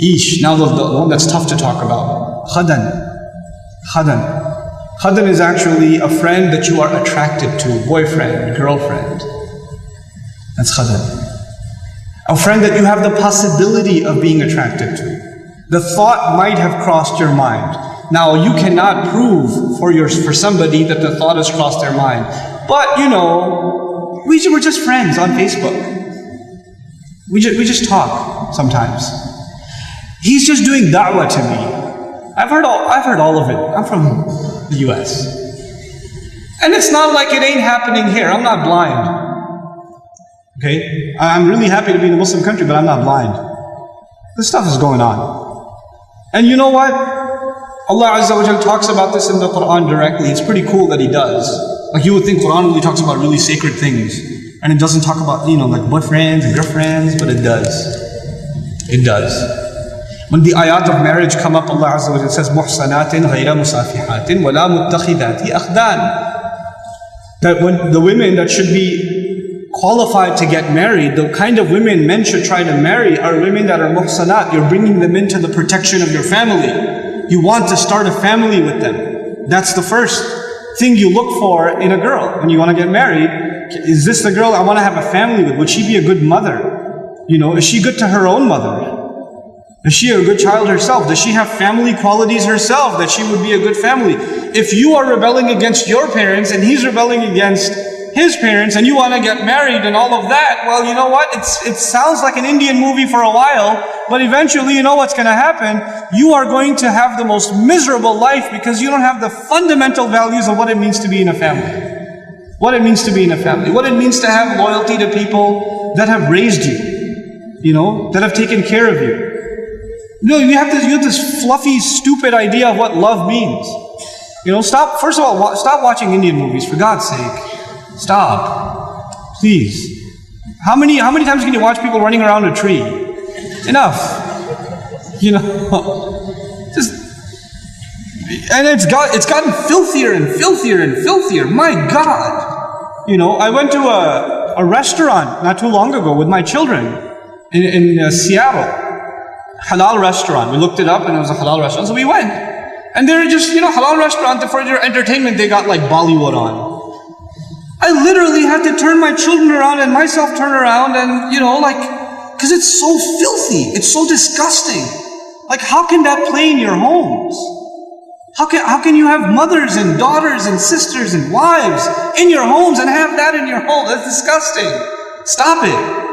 Eesh, now the one that's tough to talk about. Khadan. Khadan. Khadan is actually a friend that you are attracted to, boyfriend, girlfriend. That's khadan. A friend that you have the possibility of being attracted to. The thought might have crossed your mind. Now you cannot prove for somebody that the thought has crossed their mind. But you know, we're just friends on Facebook. We just talk sometimes. He's just doing da'wah to me. I've heard all of it. I'm from the US. And it's not like it ain't happening here. I'm not blind. Okay? I'm really happy to be in a Muslim country, but I'm not blind. This stuff is going on. And you know what? Allah Azza wa Jal talks about this in the Quran directly. It's pretty cool that He does. Like you would think Quran only talks about really sacred things. And it doesn't talk about, like boyfriends and girlfriends, but it does. It does. When the ayat of marriage come up, Allah Azza wa Jal says, muhsanatin ghayra musafihatin wala muttakhidati akhdan. That when the women that should be qualified to get married, the kind of women men should try to marry are women that are muhsanat. You're bringing them into the protection of your family. You want to start a family with them. That's the first thing you look for in a girl when you want to get married. Is this the girl I want to have a family with? Would she be a good mother? Is she good to her own mother? Is she a good child herself? Does she have family qualities herself that she would be a good family? If you are rebelling against your parents and he's rebelling against his parents and you want to get married and all of that, well, you know what? It sounds like an Indian movie for a while, but eventually you know what's going to happen. You are going to have the most miserable life because you don't have the fundamental values of what it means to be in a family. What it means to be in a family. What it means to have loyalty to people that have raised you, that have taken care of you. You have this fluffy, stupid idea of what love means. First of all, stop watching Indian movies, for God's sake. Stop. Please. How many times can you watch people running around a tree? Enough. And it's gotten filthier and filthier and filthier. My God. I went to a restaurant not too long ago with my children in Seattle. Halal restaurant. We looked it up and it was a halal restaurant, so we went. And they're just, halal restaurant, for their entertainment, they got like Bollywood on. I literally had to turn my children around and myself turn around and, because it's so filthy. It's so disgusting. Like, how can that play in your homes? How can you have mothers and daughters and sisters and wives in your homes and have that in your home? That's disgusting. Stop it.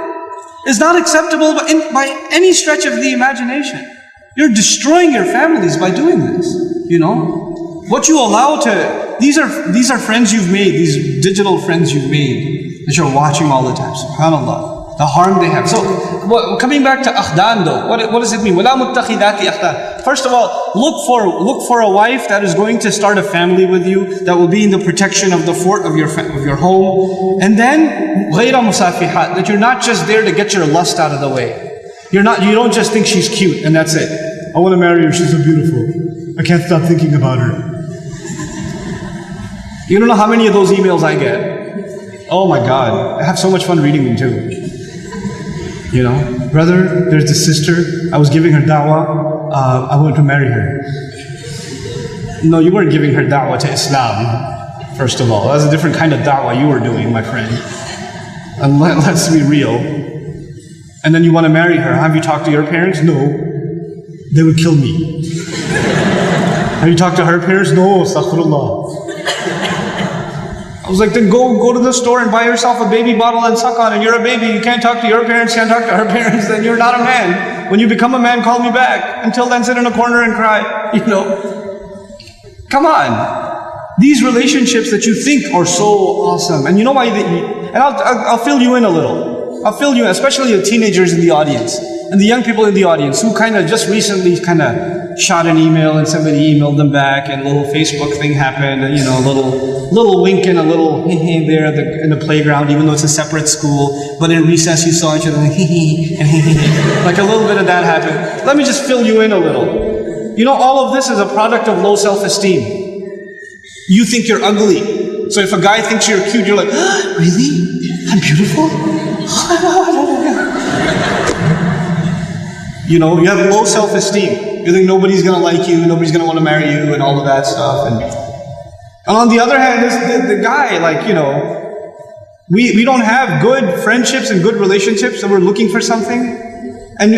It's not acceptable by any stretch of the imagination. You're destroying your families by doing this. What you allow to, these are friends you've made, these digital friends you've made that you're watching all the time. SubhanAllah, the harm they have. So, coming back to akhdan though, what does it mean? وَلَا مُتَّخِذَاتِ أَخْدَانٍ. First of all, look for a wife that is going to start a family with you, that will be in the protection of the fort of your home. And then, غَيْرَ مُسَافِحَاتٍ, that you're not just there to get your lust out of the way. You don't just think she's cute and that's it. I want to marry her, she's so beautiful. I can't stop thinking about her. You don't know how many of those emails I get. Oh my God, I have so much fun reading them too. Brother, there's this sister, I was giving her da'wah, I want to marry her. No, you weren't giving her da'wah to Islam, first of all. That's a different kind of da'wah you were doing, my friend. And let's be real. And then you want to marry her. Have you talked to your parents? No. They would kill me. Have you talked to her parents? No, astaghfirullah. I was like, then go to the store and buy yourself a baby bottle and suck on it. You're a baby, you can't talk to your parents, can't talk to her parents, then you're not a man. When you become a man, call me back. Until then, sit in a corner and cry. Come on. These relationships that you think are so awesome. And you know why, and I'll fill you in a little. I'll fill you in, especially the teenagers in the audience. And the young people in the audience who kind of just recently shot an email and somebody emailed them back and a little Facebook thing happened and a little wink and a little hee there in the playground, even though it's a separate school, but in recess you saw each other and like a little bit of that happened. Let me just fill you in a little. All of this is a product of low self-esteem. You think you're ugly. So if a guy thinks you're cute, you're like, really? I'm beautiful? You know, you have low self-esteem. You think nobody's going to like you, nobody's going to want to marry you, and all of that stuff. And on the other hand, the guy, like, you know, we don't have good friendships and good relationships, and we're looking for something. And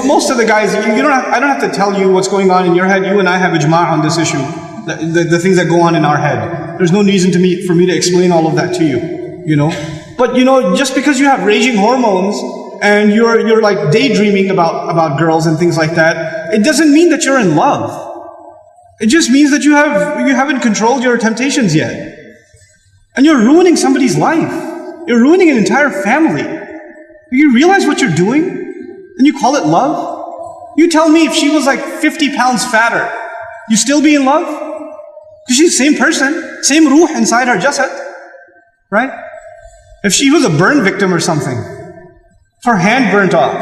most of the guys, I don't have to tell you what's going on in your head. You and I have ijma' on this issue. The things that go on in our head. There's no reason for me to explain all of that to you, you know. But, you know, just because you have raging hormones and you're like daydreaming about girls and things like that, it doesn't mean that you're in love. It just means that you haven't controlled your temptations yet. And you're ruining somebody's life. You're ruining an entire family. You realize what you're doing? And you call it love? You tell me if she was like 50 pounds fatter, you still be in love? Because she's the same person, same ruh inside her jasad, right? If she was a burn victim or something, if her hand burnt off,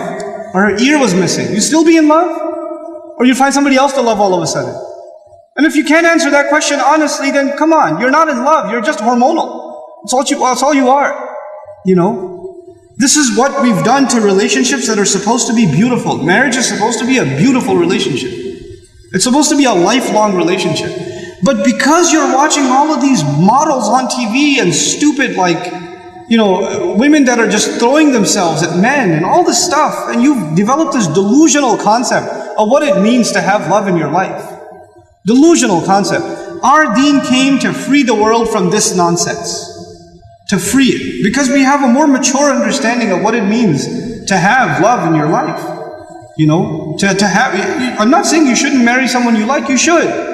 or her ear was missing, you still be in love? Or you find somebody else to love all of a sudden? And if you can't answer that question honestly, then come on, you're not in love, you're just hormonal. That's all you are, you know? This is what we've done to relationships that are supposed to be beautiful. Marriage is supposed to be a beautiful relationship. It's supposed to be a lifelong relationship. But because you're watching all of these models on TV and stupid, like, you know, women that are just throwing themselves at men and all this stuff, and you've developed this delusional concept of what it means to have love in your life. Delusional concept. Our deen came to free the world from this nonsense. To free it. Because we have a more mature understanding of what it means to have love in your life. You know, to have, I'm not saying you shouldn't marry someone you like, you should.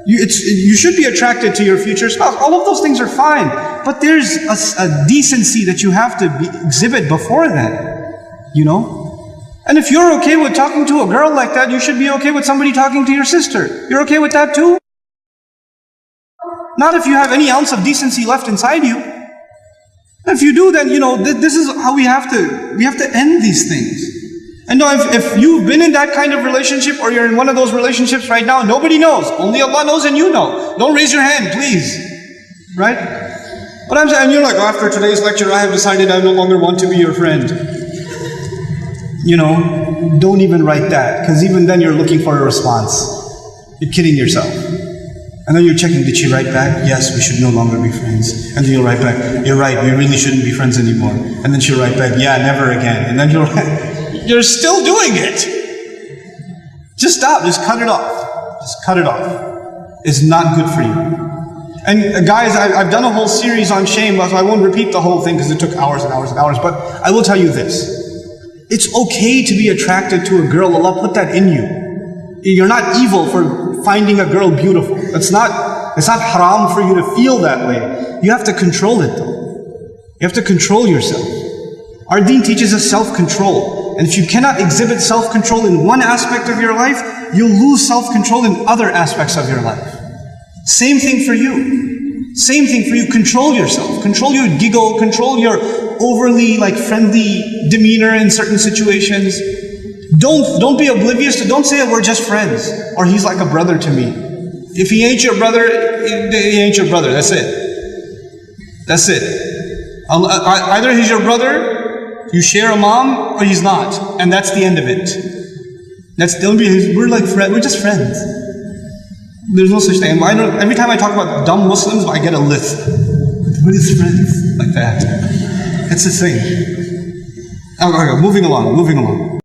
You should be attracted to your future spouse. All of those things are fine. But there's a decency that you have to exhibit before that. You know? And if you're okay with talking to a girl like that, you should be okay with somebody talking to your sister. You're okay with that too? Not if you have any ounce of decency left inside you. If you do, then, you know, this is how we have to end these things. And no, if you've been in that kind of relationship, or you're in one of those relationships right now, nobody knows. Only Allah knows and you know. Don't raise your hand, please. Right? But I'm saying, you're like, oh, after today's lecture, I have decided I no longer want to be your friend. You know, don't even write that, because even then you're looking for a response. You're kidding yourself. And then you're checking, did she write back? Yes, we should no longer be friends. And then you'll write back, you're right, we really shouldn't be friends anymore. And then she'll write back, yeah, never again. And then you're still doing it. Just stop, just cut it off. Just cut it off. It's not good for you. And guys, I've done a whole series on shame, so I won't repeat the whole thing because it took hours and hours and hours, but I will tell you this. It's okay to be attracted to a girl. Allah put that in you. You're not evil for finding a girl beautiful. It's not haram for you to feel that way. You have to control it though. You have to control yourself. Our deen teaches us self-control. And if you cannot exhibit self-control in one aspect of your life, you'll lose self-control in other aspects of your life. Same thing for you. Same thing for you. Control yourself. Control your giggle. Control your overly friendly demeanor in certain situations. Don't be oblivious to, don't say we're just friends, or he's like a brother to me. If he ain't your brother, he ain't your brother. That's it. That's it. Either he's your brother, you share a mom, or he's not. And that's the end of it. We're like friends, we're just friends. There's no such thing. Every time I talk about dumb Muslims, I get a list. We're just friends. Like that. It's a thing. Okay, moving along.